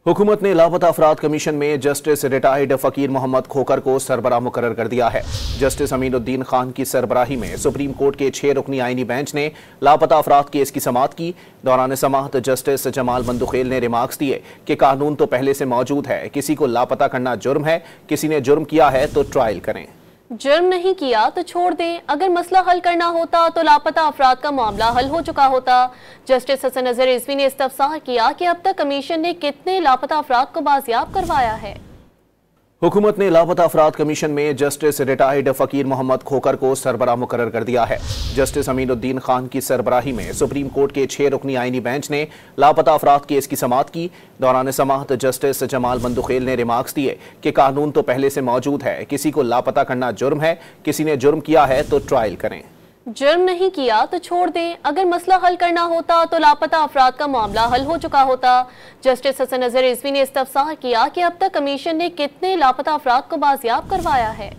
हुकूमत ने लापता अफराद कमीशन में जस्टिस रिटायर्ड फ़कीर मोहम्मद खोकर को सरबराह मुकर्रर कर दिया है। जस्टिस अमीनुद्दीन खान की सरबराही में सुप्रीम कोर्ट के 6 रुकनी आईनी बेंच ने लापता अफराद केस की समाअत की। दौरान समाअत जस्टिस जमाल बंदुखेल ने रिमार्क्स दिए कि कानून तो पहले से मौजूद है, किसी को लापता करना जुर्म है, किसी ने जुर्म किया है तो ट्रायल करें, जुर्म नहीं किया तो छोड़ दें। अगर मसला हल करना होता तो लापता अफराद का मामला हल हो चुका होता। जस्टिस हसन अजहर रिजवी ने इस्तफसार किया कि अब तक कमीशन ने कितने लापता अफराद को बाजियाब करवाया है। हुकूमत ने लापता अफराद कमीशन में जस्टिस रिटायर्ड फ़कीर मोहम्मद खोकर को सरबराह मुकर्रर कर दिया है। जस्टिस अमीनुद्दीन खान की सरबराही में सुप्रीम कोर्ट के 6 रुकनी आईनी बेंच ने लापता अफराद केस की समाअत की। दौरान समाअत जस्टिस जमाल बंदुखेल ने रिमार्क्स दिए कि कानून तो पहले से मौजूद है, किसी को लापता करना जुर्म है, किसी ने जुर्म किया है तो ट्रायल करें, जुर्म नहीं किया तो छोड़ दें। अगर मसला हल करना होता तो लापता अफराद का मामला हल हो चुका होता। जस्टिस हसन अजहर रिजवी ने इस्तफसार किया कि अब तक कमीशन ने कितने लापता अफराद को बाजियाब करवाया है।